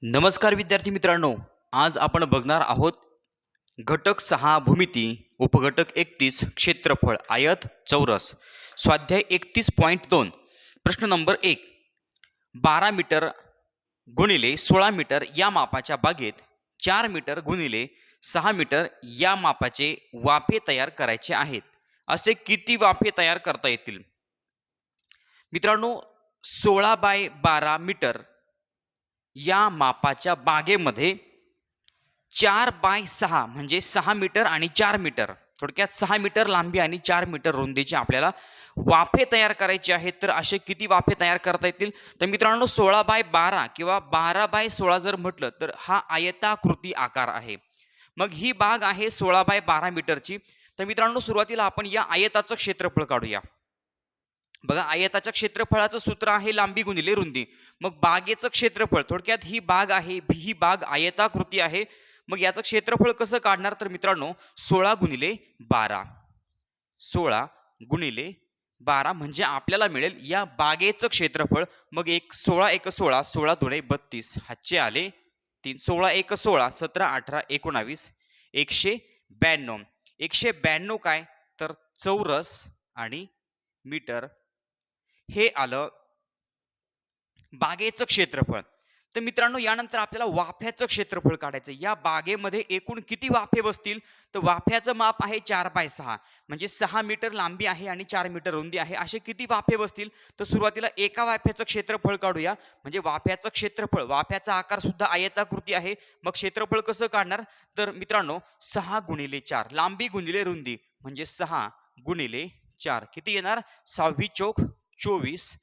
नमस्कार विद्यार्थी मित्रांनो, आज आपण बघणार आहोत घटक 6 भूमिती, उपघटक 31 क्षेत्रफळ आयत चौरस, स्वाध्याय 31.2. प्रश्न नंबर 1. 12 मीटर गुणिले 16 मीटर या मापाच्या बागेत 4 मीटर गुणिले 6 मीटर या मापाचे वाफे तयार करायचे आहेत. असे किती वाफे तयार करता येतील? मित्रांनो, 16 बाय 12 मीटर या मापाच्या बागेमध्ये 4 बाय 6 म्हणजे 6 मीटर आणि 4 मीटर, थोडक्यात 6 मीटर लांबी आणि 4 मीटर रुंदीचे आपल्याला वाफे तयार करायचे आहेत. तर असे किती वाफे तयार करता येतील? तर मित्रांनो, 16 बाय 12 किंवा 12 बाय 16 जर म्हटलं तर हा आयताकृती आकार आहे. मग ही बाग आहे 16 बाय 12 मीटरची. तर मित्रांनो, सुरुवातीला आपण या आयताचं क्षेत्रफळ काढूया. बघा, आयताच्या क्षेत्रफळाचं सूत्र आहे लांबी गुणिले रुंदी. मग बागेचं क्षेत्रफळ, थोडक्यात ही बाग आहे, ही बाग आयताकृती आहे. मग याचं क्षेत्रफळ कसं काढणार? तर मित्रांनो, 16 गुणिले 12, 16 गुणिले 12 म्हणजे आपल्याला मिळेल या बागेचं क्षेत्रफळ. मग 16 एक 16, 16 दुणे 32, हातचे आले 3, 16 एक 16, 17 18 19, 192. 192 काय? तर चौरस आणि मीटर हे आलं बागेचं क्षेत्रफळ. तर मित्रांनो, यानंतर आपल्याला वाफ्याचं क्षेत्रफळ काढायचं. या बागेमध्ये एकूण किती वाफे बसतील? तर वाफ्याचं माप आहे 4 बाय 6 म्हणजे 6 मीटर लांबी आहे आणि 4 मीटर रुंदी आहे. असे किती वाफे बसतील? तर सुरुवातीला एका वाफ्याचं क्षेत्रफळ काढूया. म्हणजे वाफ्याचं क्षेत्रफळ, वाफ्याचा आकार सुद्धा आयताकृती आहे. मग क्षेत्रफळ कसं काढणार? तर मित्रांनो, 6 गुणिले 4, लांबी गुणिले रुंदी म्हणजे 6 गुणिले 4 किती येणार? 6 चौक 24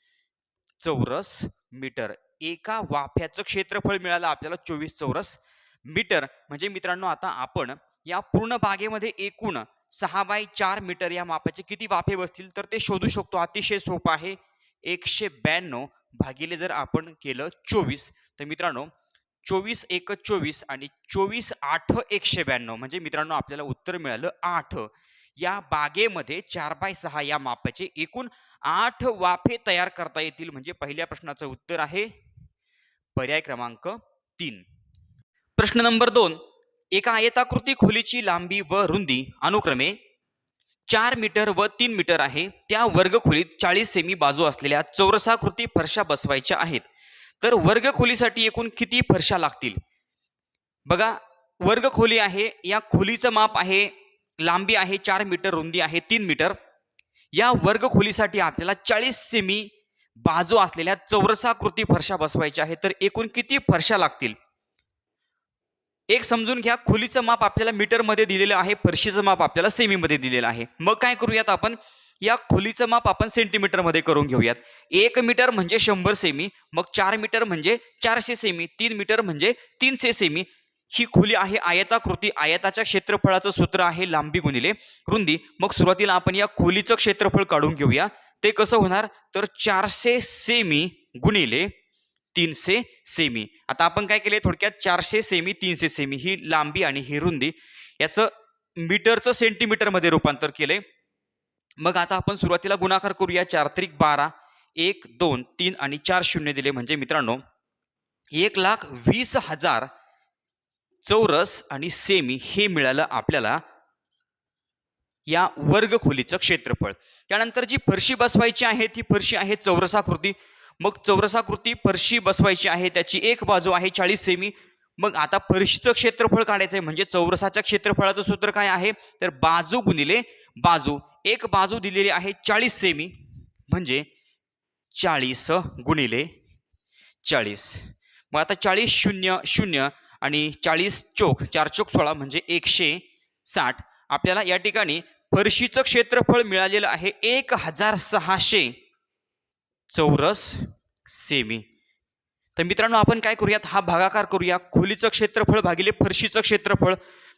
चौरस मीटर. एका वाफ्याचं क्षेत्रफळ मिळालं आपल्याला 24 चौरस मीटर. म्हणजे मित्रांनो, आता आपण या पूर्ण बागेमध्ये एकूण 6 बाय 4 मीटर या मापाचे किती वाफे बसतील तर ते शोधू शकतो. अतिशय सोपं आहे. 192 भागिले जर आपण केलं 24, तर मित्रांनो 24 एक 24 आणि 24 8 192 म्हणजे मित्रांनो आपल्याला उत्तर मिळालं 8. या बागेमध्ये 4 बाय 6 या मापाचे एकूण 8 वाफे तयार करता येतील. म्हणजे पहिल्या प्रश्नाचं उत्तर आहे पर्याय क्रमांक 3. प्रश्न नंबर 2. एका आयताकृती खोलीची लांबी व रुंदी अनुक्रमे 4 मीटर व 3 मीटर आहे. त्या वर्गखोलीत 40 सेमी बाजू असलेल्या चौरसाकृती फरशा बसवायच्या आहेत. तर वर्गखोलीसाठी एकूण किती फरशा लागतील? बघा, वर्गखोली आहे, या खोलीचं माप आहे, लांबी आहे 4 मीटर, रुंदी आहे 3 मीटर. या वर्गखोलीसाठी आपल्याला 40 सेमी बाजू असलेल्या चौरसाकृती फरशा बसवायच्या आहेत. तर एकूण किती फरशा लागतील? एक समजून घ्या, खोलीचं माप आपल्याला मीटर मध्ये दिलेलं आहे, फरशीचं माप आपल्याला सेमी मध्ये दिलेलं आहे. मग काय करूयात आपण? या खोलीचं माप आपण सेंटीमीटर मध्ये करून घेऊयात. 1 मीटर म्हणजे 100 सेमी, मग 4 मीटर म्हणजे 400 सेमी, 3 मीटर म्हणजे 300 सेमी. ही खोली आहे आयताकृती. आयताच्या क्षेत्रफळाचं सूत्र आहे लांबी गुणिले रुंदी. मग सुरुवातीला आपण या खोलीचं क्षेत्रफळ काढून घेऊया. ते कसं होणार? तर 400 सेमी गुणिले 300 सेमी. आता आपण काय केले? थोडक्यात 400 सेमी 300 सेमी ही लांबी आणि ही रुंदी याचं मीटरचं सेंटीमीटर मध्ये रूपांतर केले. मग आता आपण सुरुवातीला गुणाकार करूया. 4 त्रिक 12, 1 2 3 आणि 4 शून्य दिले म्हणजे मित्रांनो 1,20,000 चौरस आणि सेमी हे मिळालं आपल्याला या वर्गखोलीचं क्षेत्रफळ. त्यानंतर जी फरशी बसवायची आहे ती फरशी आहे चौरसाकृती. मग चौरसाकृती फरशी बसवायची आहे, त्याची एक बाजू आहे 40 सेमी. मग आता फरशीचं क्षेत्रफळ काढायचं आहे. म्हणजे चौरसाच्या क्षेत्रफळाचं सूत्र काय आहे? तर बाजू गुणिले बाजू. एक बाजू दिलेली आहे 40 सेमी म्हणजे 40 गुणिले 40. मग आता 40 शून्य शून्य आणि 40 चौक 4 चौक 16 म्हणजे 160. आपल्याला या ठिकाणी फरशीचं क्षेत्रफळ मिळालेलं आहे 1600 चौरस सेमी. तर मित्रांनो, आपण काय करूयात? हा भागाकार करूया. खोलीचं क्षेत्रफळ भागिले फरशीचं क्षेत्रफळ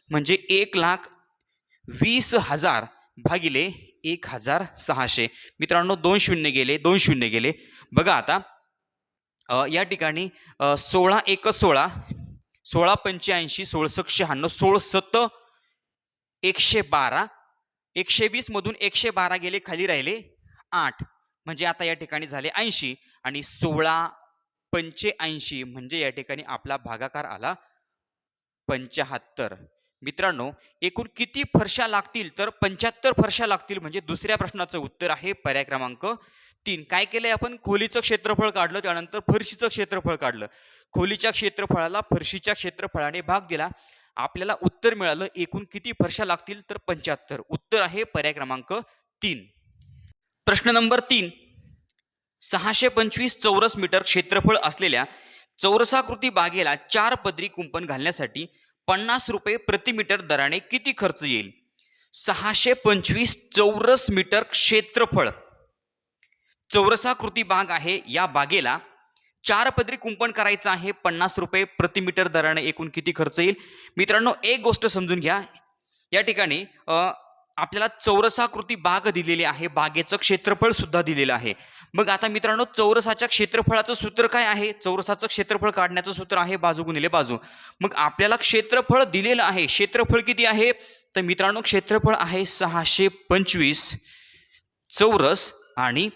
म्हणजे 1,20,000 भागिले 1600. मित्रांनो, 2 शून्य गेले, 2 शून्य गेले. बघा आता या ठिकाणी 16 एक 16, 16 85, 16 96, 16 7 112, 120 मधून 112 गेले, खाली राहिले 8 म्हणजे आता या ठिकाणी झाले 80 आणि 16 85 म्हणजे या ठिकाणी आपला भागाकार आला 75. मित्रांनो, एकूण किती फरशा लागतील तर 75 फरशा लागतील म्हणजे दुसऱ्या प्रश्नाचं उत्तर आहे पर्याय क्रमांक 3. काय केलंय आपण? खोलीचं क्षेत्रफळ काढलं, त्यानंतर फरशीचं क्षेत्रफळ काढलं. खोलीच्या क्षेत्रफळाला फरशीच्या क्षेत्रफळाने भाग दिला. आपल्याला उत्तर मिळालं एकूण किती फरशा लागतील तर 75. उत्तर आहे पर्याय क्रमांक 3. प्रश्न नंबर 3. 625 चौरस मीटर क्षेत्रफळ असलेल्या चौरसाकृती बागेला 4 पदरी कुंपण घालण्यासाठी 50 रुपये प्रति मीटर दराने किती खर्च येईल? 625 चौरस मीटर क्षेत्रफळ चौरसाकृती बाग आहे. या बागेला 4 पदरी कुंपण करायचं आहे. 50 रुपये प्रति मीटर दराने एकूण किती खर्च येईल? मित्रांनो, एक गोष्ट समजून घ्या. या ठिकाणी आपल्याला चौरसाकृती बाग दिलेली आहे, बागेचं क्षेत्रफळ सुद्धा दिलेलं आहे. मग आता मित्रांनो, चौरसाच्या क्षेत्रफळाचं सूत्र काय आहे? चौरसाचं क्षेत्रफळ काढण्याचं सूत्र आहे बाजू गुणिले बाजू. मग आपल्याला क्षेत्रफळ दिलेलं आहे. क्षेत्रफळ किती आहे? तर मित्रांनो, क्षेत्रफळ आहे 625 चौरस आणि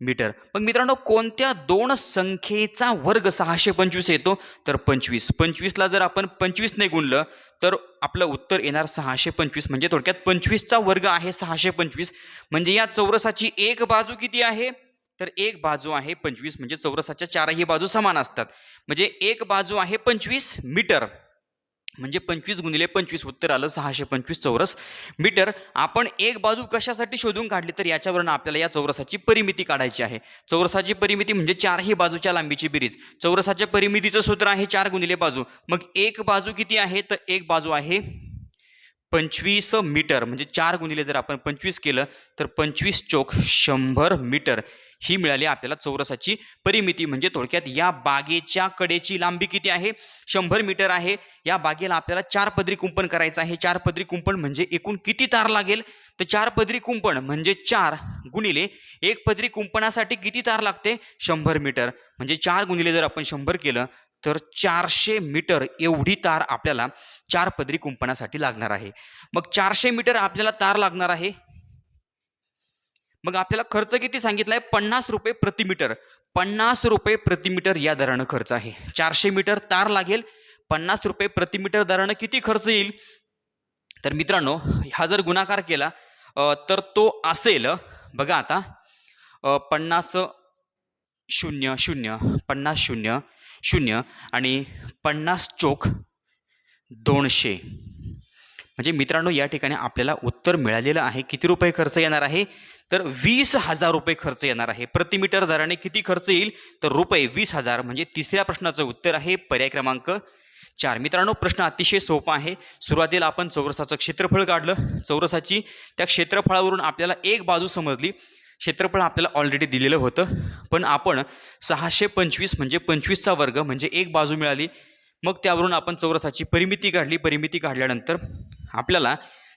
मीटर. मग मित्रांनो, कोणत्या दोन संख्येचा वर्ग 625 येतो? तर 25. 25ला जर आपण 25 ने गुणलं तर आपलं उत्तर येणार 625. म्हणजे थोडक्यात 25चा वर्ग आहे 625. म्हणजे या चौरसाची एक बाजू किती आहे? तर एक बाजू आहे 25. म्हणजे चौरसाच्या चारही बाजू समान असतात. म्हणजे एक बाजू आहे 25 मीटर. म्हणजे 25 गुणिले 25 उत्तर आलं 625 चौरस मीटर. आपण एक बाजू कशासाठी शोधून काढली तर याच्यावरून आपल्याला या चौरसाची परिमिती काढायची आहे. चौरसाची परिमिती म्हणजे चारही बाजूच्या लांबीची बेरीज. चौरसाच्या परिमितीचं सूत्र आहे 4 गुणिले बाजू. मग एक बाजू किती आहे? तर एक बाजू आहे 25 मीटर. म्हणजे 4 गुणिले जर आपण 25 केलं तर 25 चोक 100 मीटर ही मिळाली आपल्याला चौरसाची परिमिती. म्हणजे थोडक्यात या बागेच्या कडेची लांबी किती आहे? 100 मीटर आहे. या बागेला आपल्याला 4 पदरी कुंपण करायचं आहे. 4 पदरी कुंपण म्हणजे एकूण किती तार लागेल? तर 4 पदरी कुंपण म्हणजे 4 गुणिले 1 पदरी कुंपणासाठी किती तार लागते? 100 मीटर. म्हणजे 4 गुणिले जर आपण 100 केलं तर 400 मीटर एवढी तार आपल्याला 4 पदरी कुंपणासाठी लागणार आहे. मग 400 मीटर आपल्याला तार लागणार आहे. मग आपल्याला खर्च किती सांगितलाय? 50 रुपये प्रति मीटर. 50 रुपये प्रति मीटर या दरानं खर्च आहे. 400 मीटर तार लागेल. 50 रुपये प्रति मीटर दरानं किती खर्च येईल? तर मित्रांनो, हा जर गुणाकार केला तर तो असेल बघा आता 50 0 0 50 0 0 आणि 50 चोक 200. म्हणजे मित्रांनो, या ठिकाणी आपल्याला उत्तर मिळालेलं आहे. किती रुपये खर्च येणार आहे? तर 20,000 रुपये खर्च येणार आहे. प्रति मीटर दराने किती खर्च येईल? तर रुपये 20,000. म्हणजे तिसऱ्या प्रश्नाचं उत्तर आहे पर्याय क्रमांक 4. मित्रांनो, प्रश्न अतिशय सोपा आहे. सुरुवातीला आपण चौरसाचं क्षेत्रफळ काढलं. चौरसाची त्या क्षेत्रफळावरून आपल्याला एक बाजू समजली. क्षेत्रफळ आपल्याला ऑलरेडी दिलेलं होतं, पण आपण 625 म्हणजे 25चा वर्ग म्हणजे एक बाजू मिळाली. मग त्यावरून आपण चौरसाची परिमिती काढली. परिमिती काढल्यानंतर आपल्याला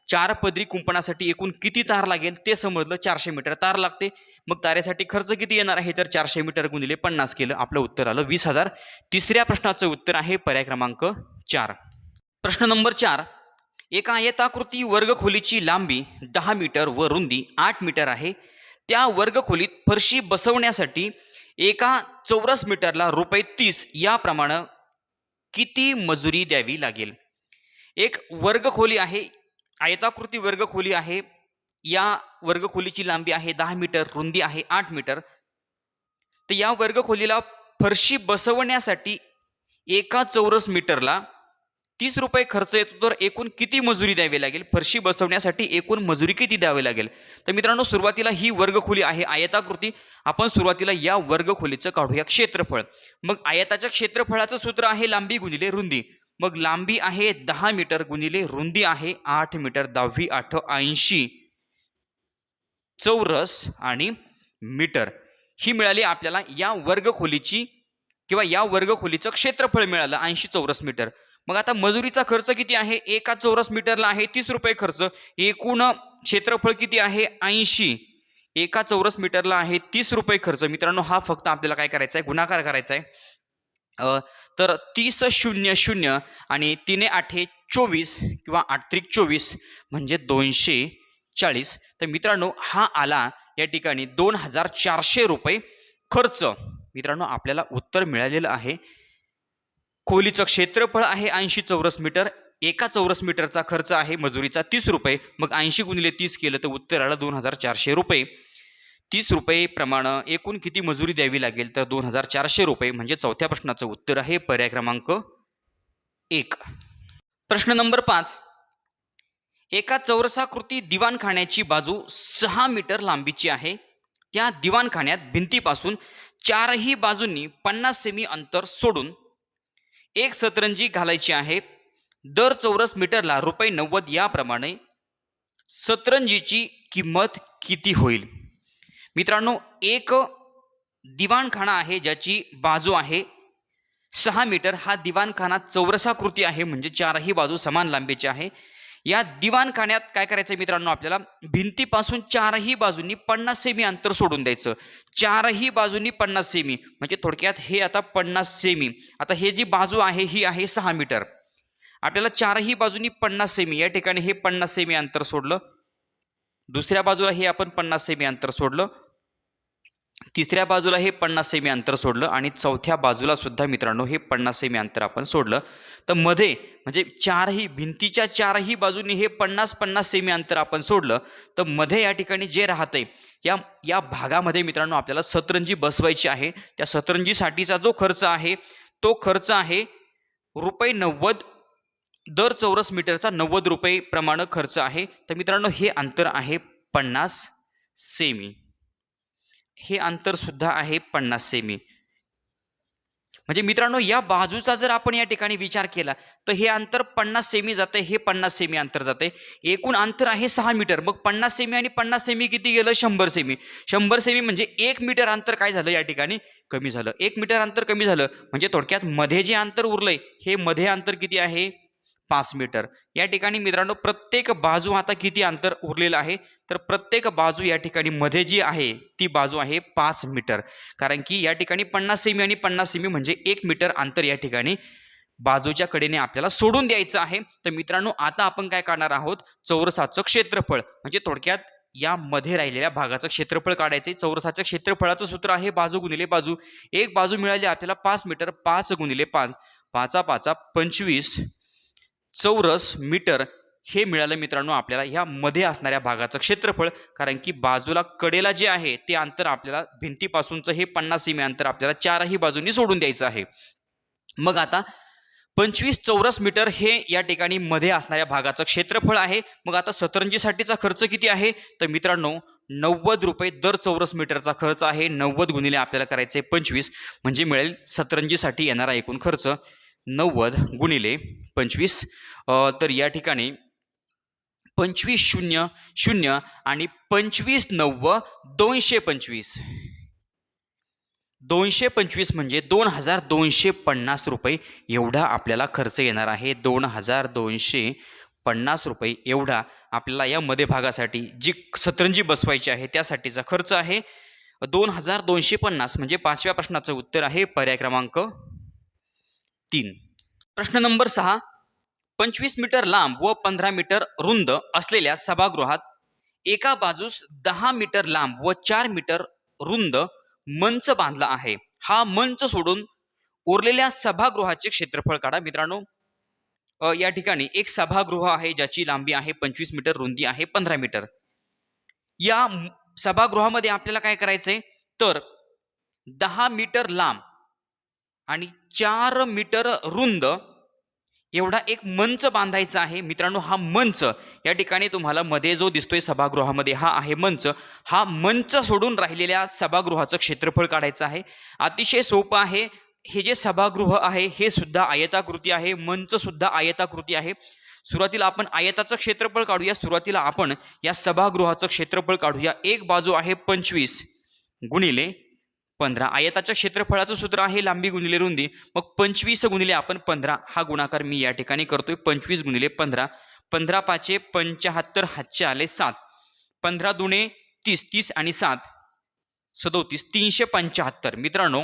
4 पदरी कुंपणासाठी एकूण किती तार लागेल ते समजलं. 400 मीटर तार लागते. मग तारेसाठी खर्च किती येणार आहे? तर 400 मीटर गुणिले 50 केलं. आपलं उत्तर आलं 20,000. तिसऱ्या प्रश्नाचं उत्तर आहे पर्याय क्रमांक 4. प्रश्न नंबर 4. एका आयताकृती वर्गखोलीची लांबी 10 मीटर व रुंदी 8 मीटर आहे. त्या वर्गखोलीत फरशी बसवण्यासाठी एका चौरस मीटरला रुपये 30 याप्रमाणे किती मजुरी द्यावी लागेल? एक वर्गखोली आहे, आयताकृती वर्गखोली आहे. या वर्गखोलीची लांबी आहे 10 मीटर, रुंदी आहे 8 मीटर. तर या वर्गखोलीला फरशी बसवण्यासाठी एका चौरस मीटरला 30 रुपये खर्च येतो. तर एकूण किती मजुरी द्यावी लागेल? फरशी बसवण्यासाठी एकूण मजुरी किती द्यावी लागेल? तर मित्रांनो, सुरुवातीला ही वर्गखोली आहे आयताकृती. आपण सुरुवातीला या वर्गखोलीचं काढूया क्षेत्रफळ. मग आयताच्या क्षेत्रफळाचं सूत्र आहे लांबी गुणिले रुंदी. मग लांबी आहे 10 मीटर गुणिले रुंदी आहे 8 मीटर. 10 8 80 चौरस आणि मीटर ही मिळाली आपल्याला या वर्गखोलीची किंवा या वर्गखोलीचं क्षेत्रफळ मिळालं 80 चौरस मीटर. मग आता मजुरीचा खर्च किती आहे? एका चौरस मीटरला आहे 30 रुपये खर्च. एकूण क्षेत्रफळ किती आहे? 80. एका चौरस मीटरला आहे 30 रुपये खर्च. मित्रांनो, हा फक्त आपल्याला काय करायचा आहे? गुणाकार करायचा आहे. तर 30 0 0 आणि 3 8 24 किंवा 8 त्रिक 24 म्हणजे 240. तर मित्रांनो, हा आला या ठिकाणी 2400 रुपये खर्च. मित्रांनो आपल्याला उत्तर मिळालेलं आहे. खोलीचं क्षेत्रफळ आहे 80 चौरस मीटर. एका चौरस मीटरचा खर्च आहे मजुरीचा 30 रुपये. मग 80 गुणिले 30 केलं तर उत्तर आलं 2400 रुपये. 30 रुपये प्रमाणे एकूण किती मजुरी द्यावी लागेल तर 2400 रुपये. म्हणजे चौथ्या प्रश्नाचं उत्तर आहे पर्याय क्रमांक 1. प्रश्न नंबर 5. एका चौरसाकृती दिवाणखान्याची बाजू 6 मीटर लांबीची आहे. त्या दिवाणखान्यात भिंतीपासून चारही बाजूंनी 50 सेमी अंतर सोडून एक सतरंजी घालायची आहे. दर चौरस मीटरला रुपये 90 याप्रमाणे सतरंजीची किंमत किती होईल? मित्रांनो एक दिवाणखाना आहे ज्याची बाजू आहे 6 मीटर. हा दिवाणखाना चौरसाकृती आहे म्हणजे चारही बाजू समान लांबीची आहे. या दिवाणखान्यात काय करायचं मित्रांनो आपल्याला भिंतीपासून चारही बाजूंनी 50 सेमी अंतर सोडून द्यायचं. चारही बाजूंनी 50 सेमी म्हणजे थोडक्यात हे आता 50 सेमी. आता हे जी बाजू आहे ही आहे 6 मीटर. आपल्याला चारही बाजूंनी 50 सेमी या ठिकाणी हे 50 सेमी अंतर सोडलं. दुसऱ्या बाजूला हे आपण 50 सेमी अंतर सोडलं. तिसऱ्या बाजूला हे 50 सेमी अंतर सोडलं आणि चौथ्या बाजूला सुद्धा मित्रांनो हे 50 सेमी अंतर आपण सोडलं. तर मध्ये म्हणजे भिंतीच्या चारही बाजूंनी हे 50-50 सेमी अंतर आपण सोडलं. तर मध्ये या ठिकाणी जे राहतंय या भागामध्ये मित्रांनो आपल्याला सतरंजी बसवायची आहे. त्या सतरंजीसाठीचा जो खर्च आहे तो खर्च आहे रुपये 90. दर चौरस मीटरचा 90 रुपये प्रमाणे खर्च आहे. तर मित्रांनो हे अंतर आहे 50 सेमी. हे अंतर सुद्धा आहे 50 सेमी. म्हणजे मित्रांनो या बाजूचा जर आपण या ठिकाणी विचार केला तर हे अंतर 50 सेमी जाते. हे 50 सेमी अंतर जाते. एकूण अंतर आहे 6 मीटर. मग 50 सेमी आणि 50 सेमी किती गेलं? 100 सेमी. 100 सेमी म्हणजे 1 मीटर अंतर काय झालं या ठिकाणी? कमी झालं. 1 मीटर अंतर कमी झालं म्हणजे थोडक्यात मध्ये जे अंतर उरलंय हे मध्ये अंतर किती आहे? 5 मीटर. या ठिकाणी मित्रांनो प्रत्येक बाजू आता किती अंतर उरलेलं आहे तर प्रत्येक बाजू या ठिकाणी मध्ये जी आहे ती बाजू आहे 5 मीटर. कारण की या ठिकाणी 50 सेमी आणि 50 सेमी म्हणजे 1 मीटर अंतर या ठिकाणी बाजूच्या कडेने आपल्याला सोडून द्यायचं आहे. तर मित्रांनो आता आपण काय करणार आहोत? चौरसाचं क्षेत्रफळ म्हणजे थोडक्यात या मध्ये राहिलेल्या भागाचं क्षेत्रफळ काढायचे. चौरसाच्या क्षेत्रफळाचं सूत्र आहे बाजू गुणिले बाजू. एक बाजू मिळाली आपल्याला 5 मीटर. 5 गुणिले 5 5 5 25 चौरस मीटर हे मिळालं मित्रांनो आपल्याला या मध्ये असणाऱ्या भागाचं क्षेत्रफळ. कारण की बाजूला कडेला जे आहे ते अंतर आपल्याला भिंतीपासूनचं हे 50 सेमी अंतर आपल्याला चारही बाजूंनी सोडून द्यायचं आहे. मग आता 25 चौरस मीटर हे या ठिकाणी मध्ये असणाऱ्या भागाचं क्षेत्रफळ आहे. मग आता सतरंजीसाठीचा खर्च किती आहे तर मित्रांनो 90 रुपये दर चौरस मीटरचा खर्च आहे. 90 गुणिले आपल्याला करायचे 25 म्हणजे मिळेल सतरंजीसाठी येणारा एकूण खर्च 90 गुणिले 25. तर या ठिकाणी 25 शून्य शून्य आणि 25 9 225. 225 म्हणजे 2250 रुपये एवढा आपल्याला खर्च येणार आहे. 2250 रुपये एवढा आपल्याला या मध्ये भागासाठी जी सतरंजी बसवायची आहे त्यासाठीचा खर्च आहे. 2250 म्हणजे पाचव्या प्रश्नाचं उत्तर आहे पर्याय क्रमांक 3. प्रश्न नंबर 6. 25 मीटर लांब व 15 मीटर रुंद असलेल्या सभागृहात एका बाजूस 10 मीटर लांब व 4 मीटर रुंद मंच बांधला आहे. हा मंच सोडून उरलेल्या सभागृहाचे क्षेत्रफळ काढा. मित्रांनो या ठिकाणी एक सभागृह आहे ज्याची लांबी आहे 25 मीटर, रुंदी आहे 15 मीटर. या सभागृहामध्ये आपल्याला काय करायचंय तर 10 मीटर लांब आणि 4 मीटर रुंद एवढा एक मंच बांधायचा आहे. मित्रांनो हा मंच या ठिकाणी तुम्हाला मध्ये जो दिसतोय सभागृहामध्ये हा आहे मंच. हा मंच सोडून राहिलेल्या सभागृहाचं क्षेत्रफळ काढायचं आहे. अतिशय सोपं आहे. हे जे सभागृह आहे हे सुद्धा आयताकृती आहे. मंच सुद्धा आयताकृती आहे. सुरुवातीला आपण आयताचं क्षेत्रफळ काढूया. सुरुवातीला आपण या सभागृहाचं क्षेत्रफळ काढूया. एक बाजू आहे 25 गुणिले 15. आयताच्या क्षेत्रफळाचं सूत्र आहे लांबी गुणिले रुंदी. मग 25 गुणिले आपण 15 हा गुणाकार मी या ठिकाणी करतोय. 25 गुणिले 15. 15 5 75 हातचे आले 7. 15 दुणे 30. 30 आणि 7 37. 375. मित्रांनो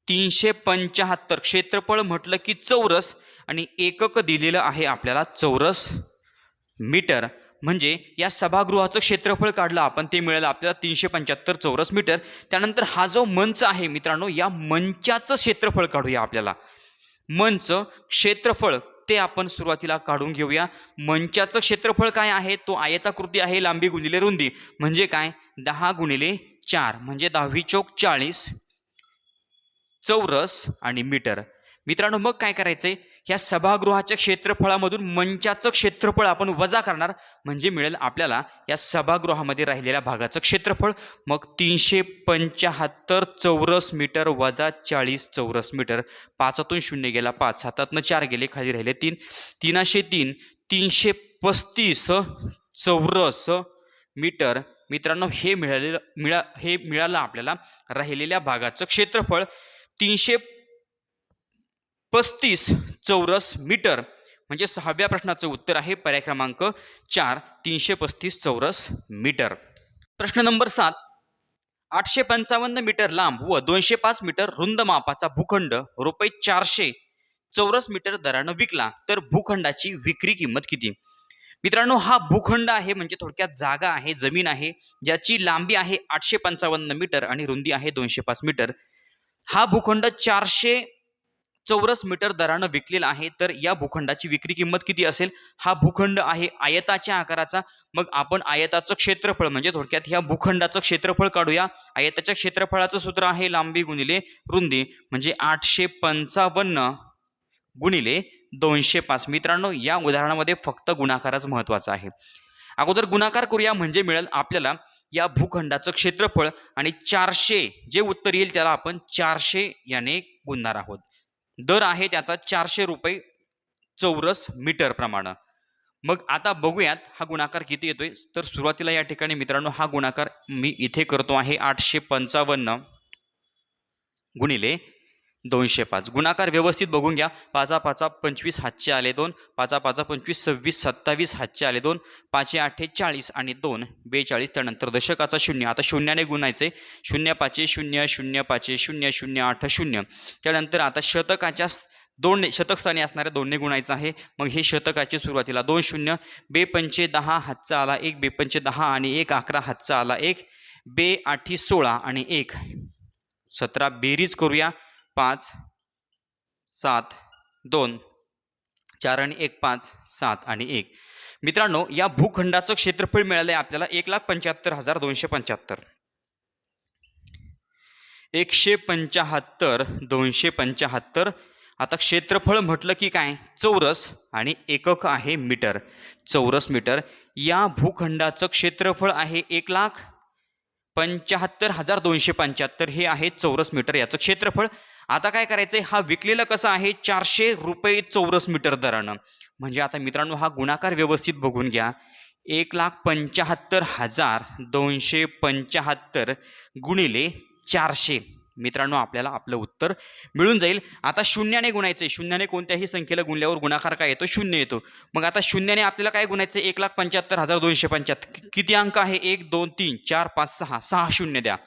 375 क्षेत्रफळ म्हटलं की चौरस आणि एकक दिलेलं आहे आपल्याला चौरस मीटर. म्हणजे या सभागृहाचं क्षेत्रफळ काढलं आपण ते मिळेल आपल्याला 375 चौरस मीटर. त्यानंतर हा जो मंच आहे मित्रांनो, या मंचाचं क्षेत्रफळ काढूया आपल्याला. मंच क्षेत्रफळ ते आपण सुरुवातीला काढून घेऊया. मंचाचं क्षेत्रफळ काय आहे? तो आयताकृती आहे, लांबी गुणिले रुंदी म्हणजे काय 10 गुणिले 4 म्हणजे 10 चौक 40 चौरस आणि मीटर. मित्रांनो मग काय करायचंय, ह्या सभागृहाच्या क्षेत्रफळामधून मंचाचं क्षेत्रफळ आपण वजा करणार म्हणजे मिळेल आपल्याला या सभागृहामध्ये राहिलेल्या भागाचं क्षेत्रफळ. मग 375 चौरस मीटर वजा 40 चौरस मीटर. 5तून 0 गेला 5, 7तनं 4 गेले, खाली राहिले 3, 303 335 चौरस मीटर. मित्रांनो हे मिळालं आपल्याला राहिलेल्या भागाचं क्षेत्रफळ 335 चौरस मीटर. म्हणजे 6व्या प्रश्नाचं उत्तर आहे पर्याय क्रमांक 4 335 चौरस मीटर. प्रश्न नंबर 7. 855 मीटर लांब व 205 मीटर रुंद मापाचा भूखंड रुपये 400 चौरस मीटर दरानं विकला तर भूखंडाची विक्री किंमत किती? मित्रांनो हा भूखंड आहे म्हणजे थोडक्यात जागा आहे, जमीन आहे, ज्याची लांबी आहे 855 मीटर आणि रुंदी आहे 205 मीटर. हा भूखंड 400 चौरस मीटर दरानं विकलेला आहे. तर या भूखंडाची विक्री किंमत किती असेल? हा भूखंड आहे आयताच्या आकाराचा. मग आपण आयताचं क्षेत्रफळ म्हणजे थोडक्यात ह्या भूखंडाचं क्षेत्रफळ काढूया. आयताच्या क्षेत्रफळाचं सूत्र आहे लांबी गुणिले रुंदी म्हणजे 855 गुणिले 205. मित्रांनो या उदाहरणामध्ये फक्त गुणाकारच महत्वाचा आहे. अगोदर गुणाकार करूया म्हणजे मिळेल आपल्याला या भूखंडाचं क्षेत्रफळ आणि 400 जे उत्तर येईल त्याला आपण 400 याने गुणणार आहोत. दर आहे त्याचा 400 रुपये चौरस मीटर प्रमाणे. मग आता बघूयात हा गुणाकार किती येतोय. तर सुरुवातीला या ठिकाणी मित्रांनो हा गुणाकार मी इथे करतो आहे 855 गुणिले 205. गुणाकार व्यवस्थित बघून घ्या. 5 5 25 हातचे आले 2, 5 5 25 26 27 हातचे आले 2, 5 8 40 आणि 2 42. त्यानंतर दशकाचा 0. आता शून्याने गुणायचे 0 5 0 0 5 0 0 8 0. त्यानंतर आता शतकाच्या 2 शतक स्थानी असणाऱ्या 2ने गुणायचं आहे. मग हे शतकाची सुरुवातीला 2 0 बे 5 10 हातचा आला 1, बे 5 10 आणि 1 11 हातचा आला 1, बे 8 16 आणि 1 17. बेरीज करूया 5 7 2 4 आणि 1 5 7 आणि 1. मित्रांनो या भूखंडाचं क्षेत्रफळ मिळालंय आपल्याला 1,75,275. 175 275. आता क्षेत्रफळ म्हटलं की काय चौरस आणि एकक आहे मीटर. चौरस मीटर. या भूखंडाचं क्षेत्रफळ आहे 1,75,275. हे आहे चौरस मीटर याचं क्षेत्रफळ. आता काय करायचंय, हा विकलेला कसा आहे 400 रुपये चौरस मीटर दरानं. म्हणजे आता मित्रांनो हा गुणाकार व्यवस्थित बघून घ्या. 1,75,275 गुणिले 400. मित्रांनो आपल्याला आपलं उत्तर मिळून जाईल. आता शून्याने गुणायचंय. शून्याने कोणत्याही संख्येला गुणल्यावर गुणाकार काय येतो? 0 येतो. मग आता शून्याने आपल्याला काय गुणायचं? 1,75,275. किती अंक आहे? 1 2 3 4 5 6. 6 शून्य द्या.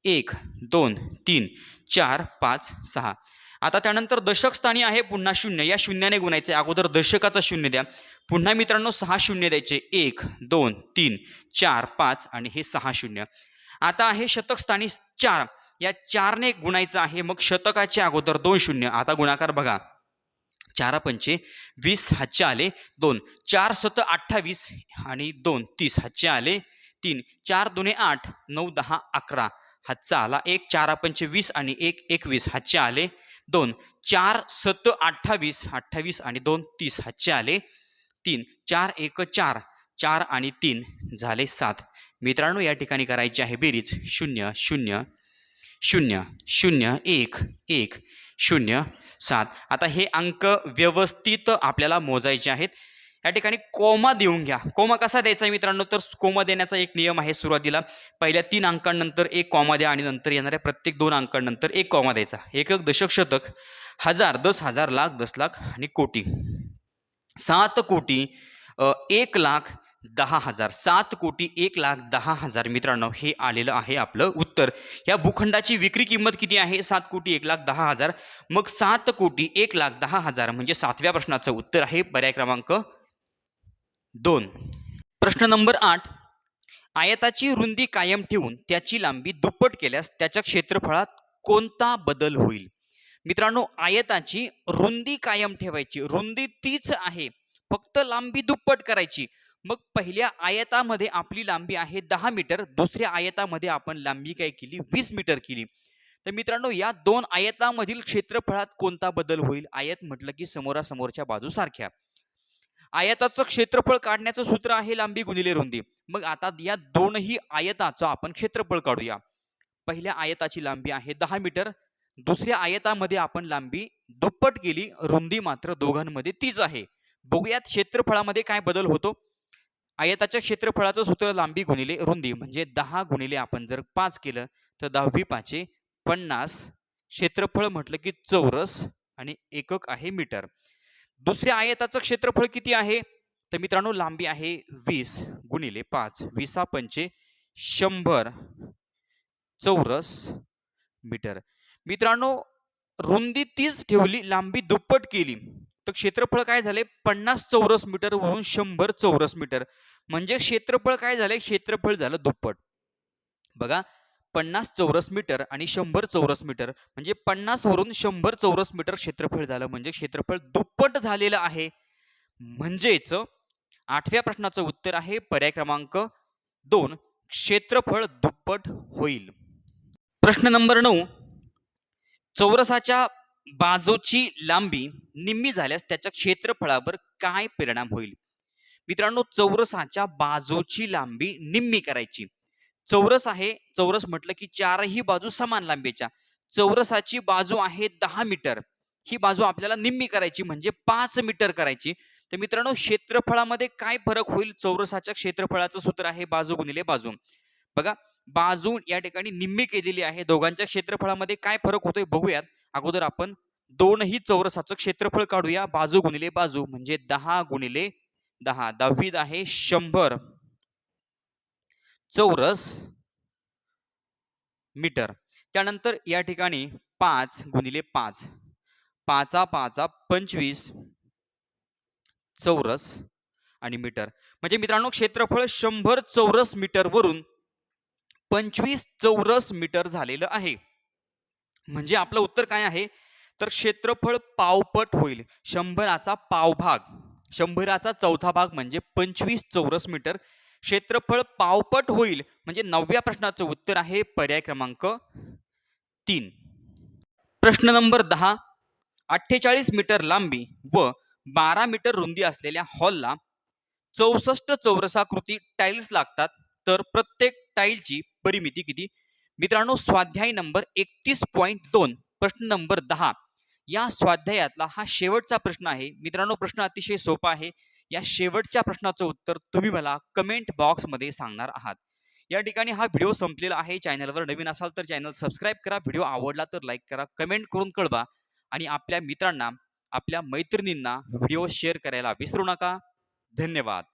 1 2 3 4 5 6. आता त्यानंतर दशक स्थानी आहे पुन्हा 0. या शून्याने गुणायचे. अगोदर दशकाचा 0 द्या. पुन्हा मित्रांनो 6 शून्य द्यायचे. 1 2 3 4 5 आणि हे 6 शून्य. आता आहे शतक स्थानी 4. या 4 ने गुणायचं आहे. मग शतकाच्या अगोदर 2 शून्य. आता गुणाकार बघा. 4 पंचे 20 हातचे आले 2, 4 7 28 आणि 2 30 हातचे आले 3, 4 2 8 9 10 11 हातचा आला 1, 4 पंचे 20 आणि 1 21 हातचे आले 2, 4 7 28 28 आणि 2 30 हातचे आले 3, 4 1 4 4 आणि 3 झाले 7. मित्रांनो या ठिकाणी करायची आहे बेरीज 0 0 0 0 1 1 0 7. आता हे अंक व्यवस्थित आपल्याला मोजायचे आहेत. या ठिकाणी कोमा देऊन घ्या. कोमा कसा द्यायचा मित्रांनो? तर कोमा देण्याचा एक नियम आहे. सुरुवातीला पहिल्या 3 अंकांनंतर एक कॉमा द्या आणि नंतर येणाऱ्या प्रत्येक 2 अंकांनंतर एक कॉमा द्यायचा. एकक दशक शतक हजार 10,000 लाख 10 लाख आणि कोटी. 7 कोटी 1,10,000. 7 कोटी 1,10,000. मित्रांनो हे आलेलं आहे आपलं उत्तर. या भूखंडाची विक्री किंमत किती आहे? 7 कोटी 1,10,000. मग 7 कोटी 1,10,000 म्हणजे 7व्या प्रश्नाचं उत्तर आहे पर्याय क्रमांक 2. प्रश्न नंबर 8. आयताची रुंदी कायम ठेवून त्याची लांबी दुप्पट केल्यास त्याच्या क्षेत्रफळात कोणता बदल होईल? मित्रांनो, आयताची रुंदी कायम ठेवायची, रुंदी तीच आहे, फक्त लांबी दुप्पट करायची. मग पहिल्या आयतामध्ये आपली लांबी आहे 10 मीटर, दुसऱ्या आयतामध्ये आपण लांबी काय केली 20 मीटर केली. तर मित्रांनो, या दोन आयतामधील क्षेत्रफळात कोणता बदल होईल? आयत म्हटलं की समोरासमोरच्या बाजू सारख्या. आयताचं क्षेत्रफळ काढण्याचं सूत्र आहे लांबी गुणिले रुंदी. मग आता या दोनही आयताचं आपण क्षेत्रफळ काढूया. पहिल्या आयताची लांबी आहे 10 मीटर, दुसऱ्या आयतामध्ये आपण लांबी दुप्पट केली, रुंदी मात्र दोघांमध्ये तीच आहे. बघूयात क्षेत्रफळामध्ये काय बदल होतो. आयताच्या क्षेत्रफळाचं सूत्र लांबी गुणिले रुंदी, म्हणजे 10 गुणिले आपण जर 5 केलं तर 10 5 50. क्षेत्रफळ म्हटलं की चौरस आणि एकक आहे मीटर. दुसऱ्या आयताचं क्षेत्रफळ किती आहे? तर मित्रांनो, लांबी आहे 20 गुणिले 5, 20 5 100 चौरस मीटर. मित्रांनो, रुंदी तीच ठेवली, लांबी दुप्पट केली, तर क्षेत्रफळ काय झाले 50 चौरस मीटर वरून 100 चौरस मीटर. म्हणजे क्षेत्रफळ काय झाले, क्षेत्रफळ झालं दुप्पट. बघा, 50 चौरस मीटर आणि 100 चौरस मीटर, म्हणजे 50 वरून 100 चौरस मीटर क्षेत्रफळ झालं, म्हणजे क्षेत्रफळ दुप्पट झालेलं आहे. म्हणजेच 8व्या प्रश्नाचं उत्तर आहे पर्याय क्रमांक 2, क्षेत्रफळ दुप्पट होईल. प्रश्न नंबर 9. चौरसाच्या बाजूची लांबी निम्मी झाल्यास त्याच्या क्षेत्रफळावर काय परिणाम होईल? मित्रांनो, चौरसाच्या बाजूची लांबी निम्मी करायची. चौरस आहे, चौरस म्हटलं की चारही बाजू समान लांबीच्या. चौरसाची बाजू आहे 10 मीटर, ही बाजू आपल्याला निम्मी करायची म्हणजे 5 मीटर करायची. तर मित्रांनो, क्षेत्रफळामध्ये काय फरक होईल? चौरसाच्या क्षेत्रफळाचं सूत्र आहे बाजू गुणिले बाजू. बघा, बाजू या ठिकाणी निम्मी केलेली आहे, दोघांच्या क्षेत्रफळामध्ये काय फरक होतोय बघूयात. अगोदर आपण दोनही चौरसाचं क्षेत्रफळ काढूया, बाजू गुणिले बाजू, म्हणजे 10 गुणिले 10, 10 आहे 100 चौरस मीटर. त्यानंतर या ठिकाणी 5 गुणिले 5, 5 5 25 चौरस आणि मीटर. म्हणजे मित्रांनो, क्षेत्रफळ 100 चौरस मीटर वरून 25 चौरस मीटर झालेलं आहे. म्हणजे आपलं उत्तर काय आहे, तर क्षेत्रफळ पावपट होईल. 100चा पावभाग, 100चा चौथा भाग म्हणजे 25 चौरस मीटर. क्षेत्रफळ पावपट होईल, म्हणजे 9व्या प्रश्नाचं उत्तर आहे पर्याय क्रमांक 3. प्रश्न नंबर 10. 48 मीटर लांबी व 12 मीटर रुंदी असलेल्या हॉलला 64 चौरसाकृती टाइल्स लागतात, तर प्रत्येक टाइलची परिमिती किती? मित्रांनो, स्वाध्याय नंबर 31.2 प्रश्न नंबर 10 या स्वाध्यायातला हा शेवटचा प्रश्न आहे. मित्रांनो, प्रश्न अतिशय सोपा आहे. या शेवटच्या प्रश्नाचं उत्तर तुम्ही मला कमेंट बॉक्स मध्ये सांगणार आहात. या ठिकाणी हा व्हिडिओ संपलेला आहे. चॅनलवर नवीन असाल तर चॅनल सबस्क्राईब करा, व्हिडिओ आवडला तर लाईक करा, कमेंट करून कळवा आणि आपल्या मित्रांना, आपल्या मैत्रिणींना व्हिडिओ शेअर करायला विसरू नका. धन्यवाद.